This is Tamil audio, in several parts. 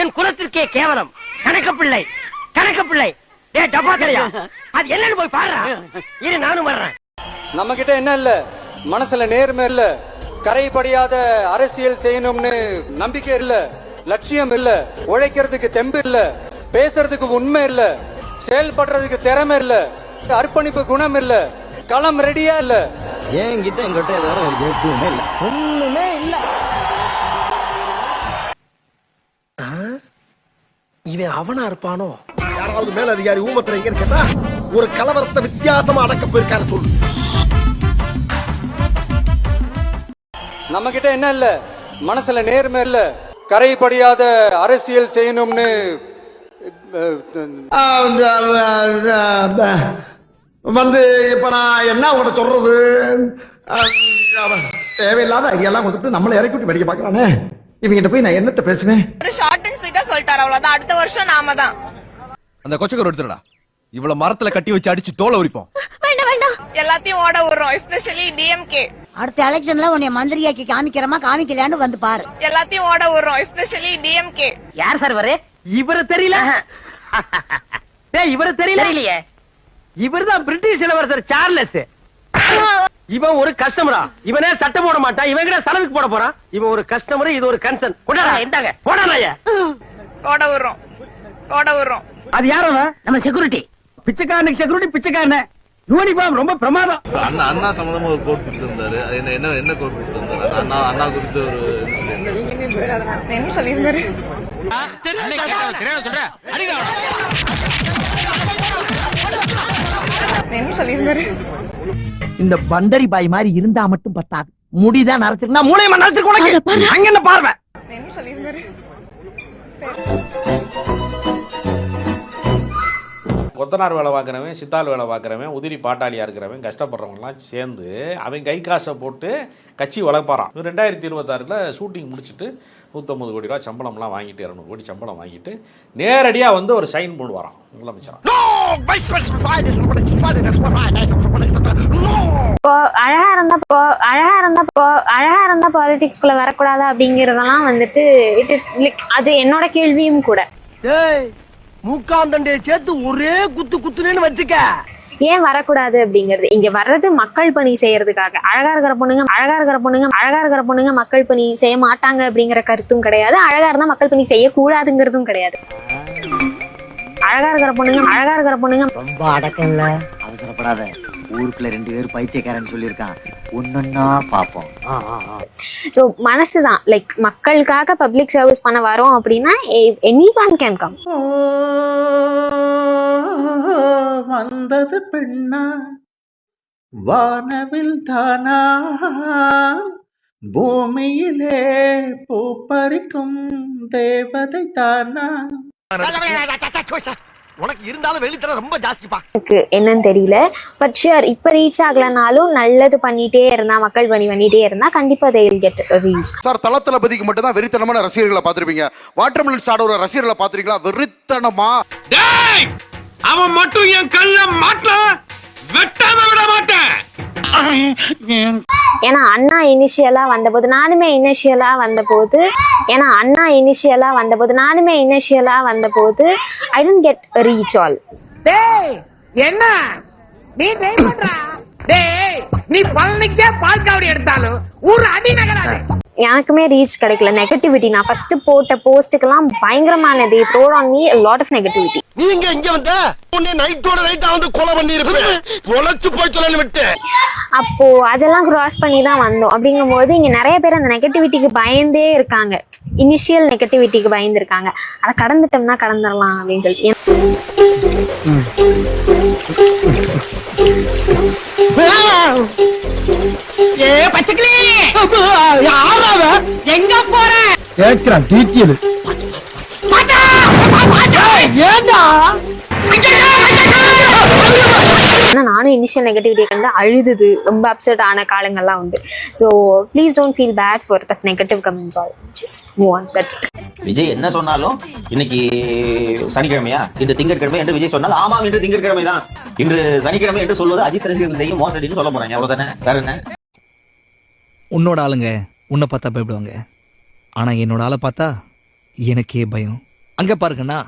என் குலத்திற்கே கேவலம். கணக்கு பிள்ளை டப்பாக்கரையா, அது என்னன்னு போய் பாரு. இரு, நானும் வர்றேன். நம்ம கிட்ட என்ன இல்ல, மனசுல நேர்மை இல்ல, கரைபடியாத அரசியல் செய்யணும்னு நம்பிக்கை இல்ல, லட்சியம் இல்ல, உழைக்கிறதுக்கு தெம்பு இல்ல, பேசுறதுக்கு உண்மை இல்ல, செயல்படுறதுக்கு திறமை இல்ல, அர்ப்பணிப்பு குணம் இல்ல, களம் ரெடியா இல்ல. என்கிட்ட எங்கிட்ட எதுவுமே இல்ல, ஒண்ணுமே இல்ல. இவன் அவனா இருப்பானோ? யாராவது மேல அதிகாரி ஊமத்துல எங்க இருக்கா? ஒரு கலவரத்தை வித்தியாசமா அடக்க போயிருக்காரு சொல்லு. நம்ம கிட்ட என்ன இல்ல, மனசுல நேர்மை இல்ல, கரைபடியாத அரசியல் செய்யணும்னு இப்ப நான் என்ன உங்கள்ட்ட சொல்றது? தேவையில்லாத ஐடியாலாம் கொடுத்துட்டு நம்மளை இறக்கி விட்டு படிக்க பாக்குறானே. இவங்கிட்ட போய் நான் என்னத்த பேசுவேன்? ஒரு ஷார்ட் அண்ட் ஸ்வீட்டா சொல்லிட்டாரு, அவ்வளவுதான். அடுத்த வருஷம் நாம தான். அந்த கொச்சக்கரை எடுத்துடா, இவ்வளவு மரத்துல கட்டி வச்சு அடிச்சு தோலை உரிப்போம். எல்லாத்தையும் ஓட விடுறோம், எஸ்பெஷலி டிஎம்கே. அடுத்த எலெக்ஷன்ல உன்னை மந்திரியாக்கி காமிக்கிறமா காமிக்கலையான்னு வந்து பாரு. எல்லாத்தையும் ஓட விடுறோம், எஸ்பெஷலி டிஎம்கே. யார் சார் வரு? இவரு தெரியல. இவரு தெரியலையே. இவர்தான் பிரிட்டிஷ் இளவரசர் சார்லஸ். இவன் ஒரு கஸ்டமரா? இவனே சட்டம் போட மாட்டான், இவன் கூட செலவுக்கு போட போறான். இவன் ஒரு கஸ்டமர், இது ஒரு கன்சர்ன். கொண்டாடா, இந்தாங்க போடாதயா. ஓட விடுறோம். அது யாரோ? நம்ம செக்யூரிட்டி. பிச்சைக்காரனுக்கு செக்யூரிட்டி பிச்சைக்காரன. யூனிஃபார்ம் ரொம்ப பிரமாதம். அண்ணா சம்பந்தமா ஒரு கோட் கொடுத்திருந்தாரு. என்ன கோட் கொடுத்திருந்தாரு? அண்ணா குறித்து ஒரு என்ன சொல்லியிருந்தாரு? என்ன சொல்லியிருந்தாரு? இந்த பண்டரி பாய் மாதிரி இருந்தா மட்டும் பத்தாது, முடிதான் நரைச்சிருக்கா, மூளையமா நரைச்சிருக்க. அங்க என்ன பார்வை? என்ன சொல்லியிருந்தாரு? கொத்தனார் வேலை பார்க்குறவன், சித்தாள் வேலை பார்க்குறவன், உதிரி பாட்டாளியாக இருக்கிறவன், கஷ்டப்படுறவங்கலாம் சேர்ந்து அவன் கை காசை போட்டு கட்சி வளர்ப்பாரான். 2026 ஷூட்டிங் முடிச்சுட்டு 150 கோடி ரூபா சம்பளம்லாம் வாங்கிட்டு 200 கோடி சம்பளம் வாங்கிட்டு நேரடியாக வந்து ஒரு சைன் போடுவாரான் முதலமைச்சர். அழகா இருந்தா பாலிடிக்ஸ்குள்ள வரக்கூடாது அப்படிங்கறதெல்லாம் வந்துட்டு அது என்னோட கேள்வியும் கூட. மூக்காந்தண்டைய சேர்த்து ஒரே குத்துனேன்னு வச்சுக்க. ஏன் வரக்கூடாது அப்படிங்கிறது, இங்க வர்றது மக்கள் பணி செய்யறதுக்காக. அழகா இருக்கிற பொண்ணுங்க மக்கள் பணி செய்ய மாட்டாங்க அப்படிங்கிற கருத்தும் கிடையாது. அழகா இருந்தா மக்கள் பணி செய்யக்கூடாதுங்கிறதும் கிடையாது. அழகா இருக்கிற பொண்ணுங்க ரொம்ப அடக்கம் இல்ல, அவசரப்படாத. ஊருக்குள்ள 2 பேர் பைத்தியக்காரன்னு சொல்லியிருக்கான், ஒன்னொன்னா பாப்போம். சோ மனசுதான், லைக் மக்களுக்காக பப்ளிக் சர்வீஸ் பண்ண வரோம் அப்படின்னா anyone can come. வந்தது பெண்ணா வானவில் தானா, பூமியிலே பூப்பறிக்கும் தேவதை தானா. உனக்கு இருந்தாலும் வெளித்தர ரொம்ப ஜாஸ்திப்பா. என்னன்னு தெரியல, பட் ஷியர் இப்ப ரீச் ஆகலனாலும் நல்லது பண்ணிட்டே இருந்தா, மக்கள் பணி பண்ணிட்டே இருந்தா கண்டிப்பா they will get reach. Sir, தளபதிக்கு மட்டும் தான் வெறித்தனமான ரசிகர்களை பாத்திருப்பீங்க. வாட்டர்மெலன் ஸ்டாரோட ரசிகர்களை பாத்திருக்கீங்களா? வெறித்தனமா. அவன் மட்டும் என் கல்ல மாட்டான், வெட்டாம விட மாட்டேன். ஏன்னா அண்ணா இனிஷியலா வந்தபோது நானுமே இனிஷியலா வந்தபோது I didn't get a reach all. என்ன நீ ட்ரை பண்றா? நீ பழனிக்கே பால் காவடி எடுத்தாலும் ஊர் அடி நகராது. எனக்குமே ரீச் கிடைக்கல. நெகட்டிவிட்டி, நான் ஃபர்ஸ்ட் போட்ட போஸ்டுக்கெல்லாம் பயங்கரமான they throw on me a lot of negativity. நீ இங்க வந்த உன்னை நைட்டோட நைட்டா வந்து கொலை பண்ணிருப்ப, பொளச்சு போய் சொல்லன்னு விட்டு. அப்போ அதெல்லாம் கிராஸ் பண்ணி தான் வந்தோம். அப்படிங்கும்போது இங்க நிறைய பேர் அந்த நெகட்டிவிட்டிக்கு பயந்தே இருக்காங்க, இனிஷியல் நெகட்டிவிட்டிக்கு பயந்துருக்காங்க. அதை கடந்துட்டோம்னா கடந்துடலாம் அப்படின்னு சொல்லிட்டு. எங்க போற கேக்குறான் தீட்டியது. நானும் இனிஷியல் நெகட்டிவிட்டியை கண்டு அழுது ரொம்ப அப்செட் ஆன காலங்கள்லாம் உண்டு. So please don't feel bad for that negative comments all. Just move on. That's it. Vijay என்ன சொன்னாலும் இன்னைக்கு சனிக்கிழமையா, இன்று திங்கட்கிழமை என்று விஜய் சொன்னால் ஆமாம் இன்று திங்கட்கிழமை தான், இன்று சனிக்கிழமை என்று சொல்வது அஜித் ரசிகர்கள் செய்யும் மோசடின்னு சொல்ல போறாங்க. அவ்வளவுதானே, வேற என்ன? உன்னோட ஆளுங்க உன்னை பார்த்தா பயப்படுவாங்க, ஆனா என்னோட ஆளை பார்த்தா எனக்கே பயம். அங்க பாருங்கண்ணா.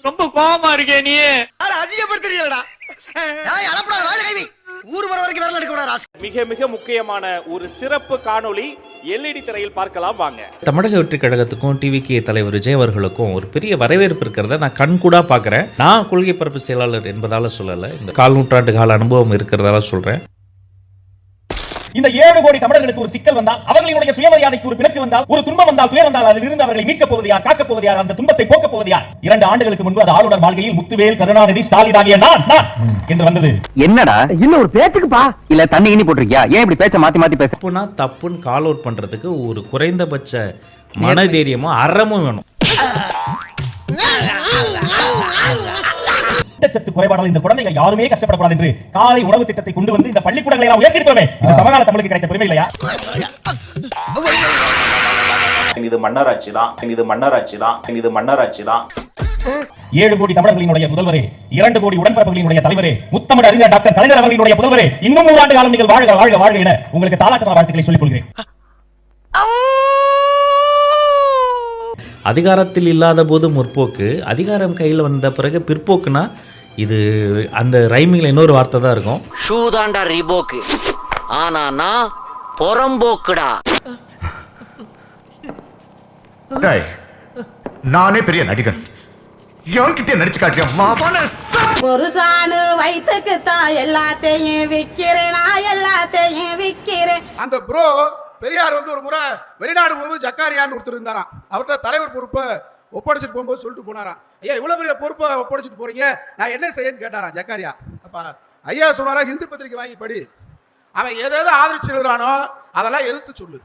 ரொம்ப கோவமா இருக்கே நீ. அதிகப்படுத்துறீங்களா? ஊர் வர வரைக்கும் வரல எடுக்க கூடாது. மிக மிக முக்கியமான ஒரு சிறப்பு காணொளி LED திரையில் பார்க்கலாம் வாங்க. தமிழக வெற்றி கழகத்துக்கும் டிவிகே தலைவர் விஜய் அவர்களுக்கும் ஒரு பெரிய வரவேற்பு இருக்கிறத நான் கண்கூடா பாக்குறேன். நான் கொள்கை பரப்பு செயலாளர் என்பதால சொல்லல, இந்த 4 நூற்றாண்டு கால அனுபவம் இருக்கிறதால சொல்றேன். இந்த 7 கோடி தமிழர்களுக்கு ஒரு சிக்கல் வந்தால், அவர்களுடைய சுயமரியாதைக்கு ஒரு பிணக்கு வந்தால், ஒரு துன்பம் வந்தால், துயர் வந்தால், அதில் இருந்து அவர்களை மீட்கப் போவது யார், காக்கப் போவது யார், அந்த துன்பத்தை போக்கப் போவது யார்? 2 ஆண்டுகளுக்கு முன்பு அது ஆளுநர் மாளிகையில் முத்துவேல், கருணாநிதி, ஸ்டாலின் ஆகிய நான் என்று வந்தது. என்னடா இன்னும் ஒரு பேச்சுக்குப்பா? இல்ல தண்ணி கிண்ணி போட்டிருக்கியா? ஏன் இப்படி பேச்ச மாத்தி மாத்தி பேச? தப்புனா தப்புன்னு கால் அவுட் பண்றதுக்கு ஒரு குறைந்தபட்ச மனதைரியமும் அறமும் வேணும். ஊட்டச்சத்து குறைபாடால் இந்த குழந்தைகள் யாருமே கஷ்டப்படக்கூடாது என்று காலை உணவு திட்டத்தை கொண்டு வந்து இந்த பள்ளிக்கூடங்களை எல்லாம் உயர்த்திருக்கோமே. இந்த சமகால தமிழுக்கு கிடைத்த பெருமை இல்லையா? இது மன்னராட்சி தான், இது மன்னராட்சி தான், இது மன்னராட்சி தான். 7 கோடி தமிழர்களினுடைய முதல்வரே, 2 கோடி உடன்பிறப்புகளினுடைய தலைவரே, முத்தமிழ் அறிஞர் டாக்டர் கலைஞர் அவர்களுடைய புதல்வரே, இன்னும் 100 ஆண்டு காலம் நீங்கள் வாழ்க வாழ்க வாழ்க என உங்களுக்கு தாலாட்டு வாழ்த்துக்களை சொல்லிக் கொள்கிறேன். அதிகாரத்தில் இல்லாத போது முற்போக்கு, அதிகாரம் கையில் வந்த பிறகு பிற்போக்குனா இது அந்த ரைமிங்ல இன்னொரு வார்த்தை தான் இருக்கும். ஷூதாண்டா ரீபோக்கு, ஆனா நான் பொறம்போக்குடா. நானே பெரிய நடிகன், என்கிட்ட நடிச்சு காட்டியா? ஒரு சாணு வயிற்றுக்கு தான் எல்லாத்தையும் விக்கிறேன், நான் எல்லாத்தையும் விக்கிறேன். அந்த ப்ரோ பெரியார் வந்து ஒரு முறை வெளிநாடு போகும்போது ஜக்காரியான்னு ஒருத்தர் இருந்தாராம். அவர்கிட்ட தலைவர் பொறுப்பை ஒப்படைச்சிட்டு போகும்போது சொல்லிட்டு போனாராம், ஐயா இவ்வளவு பெரிய பொறுப்பை ஒப்படைச்சிட்டு போறீங்க, நான் என்ன செய்யன்னு கேட்டாராம் ஜக்காரியா. அப்ப ஐயா சொன்னாரா, ஹிந்து பத்திரிக்கை வாங்கி படி, அவன் எதை ஆதரிச்சு எழுதுறானோ அதெல்லாம் எதிர்த்து சொல்லு,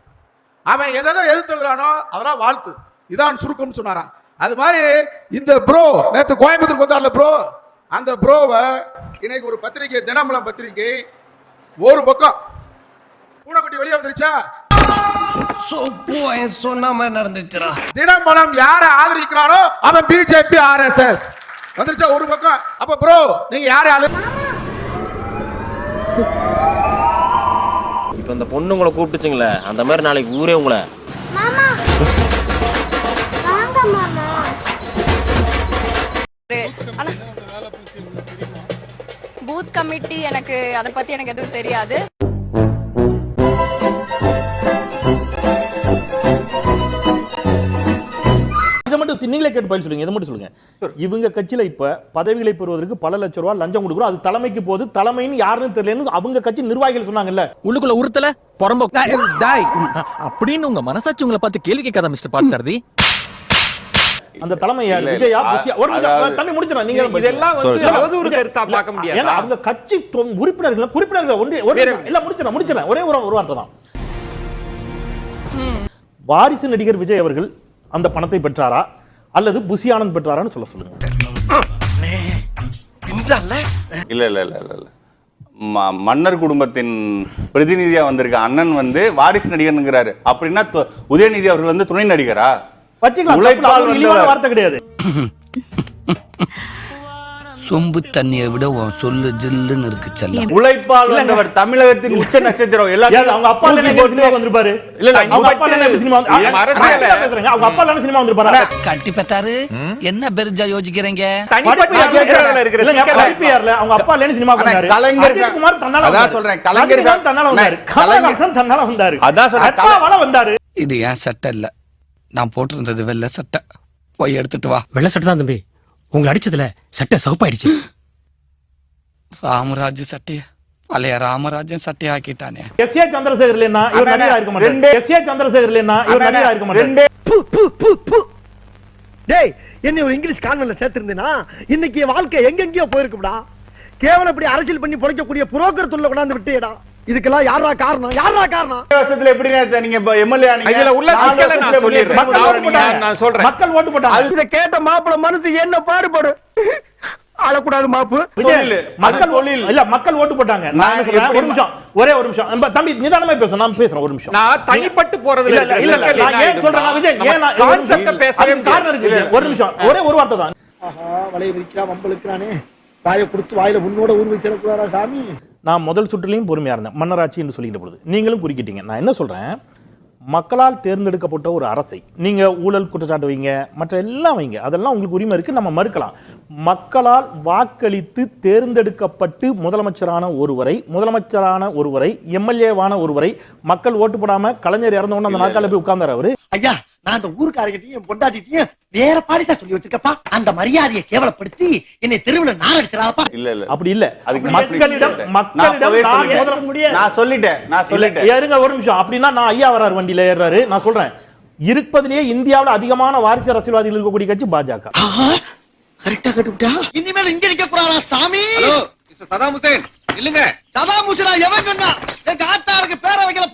அவன் எதை எதிர்த்து எழுதுறானோ அதெல்லாம் வாழ்த்து, இதான் சுருக்கம்னு சொன்னாராம். அது மாதிரி இந்த ப்ரோ நேற்று கோயம்புத்தூருக்கு வந்தார்ல ப்ரோ, அந்த ப்ரோவை இன்னைக்கு ஒரு பத்திரிகை, தினமலம் பத்திரிகை ஒரு பக்கம் பூனைக்குட்டி வெளியே வந்துருச்சா, சொன்ன மாதிரி நடந்துச்சுடா. தினமலம் யாரை ஆதரிக்கிறானோ அவன் பிஜேபி RSS வந்துருச்சா ஒரு பக்கம். அப்ப ப்ரோ நீங்க யாரை இப்ப இந்த பொண்ணு உங்களை கூப்பிட்டுச்சுங்களே, அந்த மாதிரி நாளைக்கு ஊரே உங்களை. பூத் கமிட்டி எனக்கு அதை பத்தி எனக்கு எதுவும் தெரியாது. நீங்களே கேட்டு பதில் சொல்லுங்க. இதை மட்டும் சொல்லுங்க, இவங்க கட்சியில இப்ப பதவிகளை பெறுவதற்கு பல லட்சம் ரூபாய் லஞ்சம் கொடுக்குறோம், அது தலைமைக்கு போது, தலைமைன்னு யாருன்னு தெரியலன்னு அவங்க கட்சி நிர்வாகிகள் சொன்னாங்கல்ல. உள்ளுக்குள்ள உறுத்தல பொறம்போ அப்படின்னு உங்க மனசாட்சி உங்களை பார்த்து கேள்வி கேட்காத மிஸ்டர் பார்சாரதி. அந்த தலைமை யார்? விஜயா, புசியா? ஒரு நிமிஷம் தண்ணி முடிச்சிடலாம். நீங்க இதெல்லாம் வந்து அவதூறு கருத்தா பார்க்க முடியாது. ஏன்னா அவங்க கட்சி குறிப்பிடர்கள் ஒன்றே எல்லாம் முடிச்சிடலாம். ஒரே ஒரு வார்த்தை தான். வாரிசு நடிகர் விஜய் அவர்கள் அந்த பணத்தை பெற்றாரா அல்லது புசி ஆனந்த் பெற்றாரான்னு சொல்லுங்க. இல்ல இல்ல இல்ல இல்ல மன்னர் குடும்பத்தின் பிரதிநிதியா வந்திருக்க அண்ணன் வந்து வாரிசு நடிகர்ங்கிறாரு. அப்படின்னா உதயநிதி அவர்கள் வந்து துணை நடிகரா? உழைப்பால் வார்த்தை கிடையாது. சொம்பு தண்ணியை விட சொல்லு ஜில்லுன்னு இருக்கு செல்லம். உழைப்பால் வந்தவர், தமிழகத்தின் உச்ச நட்சத்திரம். எல்லாரும் அவங்க அப்பா சினிமா வந்திருப்பாரு. இல்ல அவங்க அப்பா சினிமா பேசுறாங்க. அவங்க அப்பா சினிமா வந்திருப்பாரு. கட்டி பெத்தாரு என்ன பெருஜா யோசிக்கிறீங்க? அவங்க அப்பா சினிமா வந்தாரு. கலைஞர் தன்னால, அதான் சொல்றேன், கலைஞர் தன்னால வந்தாரு. கமலஹாசன் தன்னால வந்தாரு. அதான் சொல்றேன், வந்தாரு. இது ஏன் சட்டை இல்ல, நான் போட்டிருந்தது வெள்ளை சட்டை, போய் எடுத்துட்டு வா. வெள்ளை சட்டை தான் தம்பி, உங்களை அடிச்சதுல சட்டை சவுப்பாயிடுச்சு. ராமராஜ் சட்டைய பழைய ராமராஜன் சட்டையா ஆக்கிட்டானே. எஸ்.ஏ. சந்திரசேகர் இல்லனா இவர் நடிகரா இருக்க மாட்டாரு. எஸ்.ஏ. சந்திரசேகர் இல்லனா இவர் நடிகரா இருக்க மாட்டாரு. டேய், என்ன ஒரு இங்கிலீஷ் கான்வென்ட்ல சேர்த்திருந்தேனா இன்னைக்கு வாழ்க்கை எங்கெங்கயோ போயிருக்கும்டா. கேவலம் இப்படி அரசியல் பண்ணி பொழைக்கக்கூடிய புரோக்கர் தொல்லை கொண்டாந்து விட்டேடா. இதுக்கெல்லாம் யாரா காரணம்? யாரா காரணம்? வருஷத்துல எப்படி நீங்க எம்எல்ஏ இதுல உள்ள சிக்கலை நான் சொல்லிடுறேன். நான் சொல்றேன். மக்கள் ஓட்டு போட்டாங்க. இத கேட்ட மாப்பிள மனசு என்ன பாடுபடு? ஆளக்கூடாது மாப்பு. மக்கள் இல்ல மக்கள் ஓட்டு போட்டாங்க. நான் என்ன சொல்றேன், ஒரு நிமிஷம், ஒரே ஒரு நிமிஷம் தம்பி, நிதானமா பேச, நான் பேசுறேன் ஒரு நிமிஷம். நான் தனிப்பட்டு போறது இல்ல இல்ல, நான் ஏன் சொல்றேன் விஜய், ஏன் நான் கான்செப்ட் பேசவே காரணம் இருக்கு. ஒரு நிமிஷம், ஒரே ஒரு வார்த்தை தான். ஆஹா, வளைய விரிக்கிறான், வம்பளுக்குறானே. வாயை கொடுத்து வாயில உன்னோட ஊர் வச்சிருக்காரா சாமி? நான் முதல் சுற்றுலையும் பொறுமையா இருந்தேன், மன்னராட்சி என்று சொல்லிக்கிற பொழுது நீங்களும் குறுக்கிட்டீங்க. நான் என்ன சொல்றேன், மக்களால் தேர்ந்தெடுக்கப்பட்ட ஒரு அரசை நீங்க ஊழல் குற்றச்சாட்டு வைங்க, மற்ற எல்லாம் வைங்க, அதெல்லாம் உங்களுக்கு உரிமை இருக்கு, நம்ம மறுக்கலாம். மக்களால் வாக்களித்து தேர்ந்தெடுக்கப்பட்டு முதலமைச்சரான ஒருவரை எம்எல்ஏவான ஒருவரை மக்கள் ஓட்டு போடாம கலைஞர் இறந்த உடனே அந்த நாட்கால போய் உட்கார்ந்தார் அவரு. ஐயா, நான் அந்த ஊருக்காரங்கிட்டையும் பொண்டாட்டிட்டையும் வேற பாடிசா சொல்லி வச்சிருக்கப்பா. அந்த மரியாதையை கேவலப்படுத்தி என்னை தெருவுல நார் அடிச்சிடாதப்பா. இல்ல அப்படி இல்ல, அதுக்கு மக்களிடம் நான் சொல்லிட்டேன். ஏறுங்க ஒரு நிமிஷம். அப்படின்னா நான் ஐயா வராரு, வண்டியில ஏறாரு. நான் சொல்றேன், இருப்பதிலேயே இந்தியாவில் அதிகமான வாரிசு அரசியல்வாதிகள் இருக்கக்கூடிய கட்சி பாஜக. கரெக்டா கட்டுவிட்டா. இனிமேல் இங்க நிக்க போறாரா சாமி? ஹலோ மிஸ்டர் சதாம் ஹுசேன், இல்லங்க. சதாம் ஹுசேனா எவன் சொன்னா? எங்க ஆத்தாருக்கு பேரை வைக்கல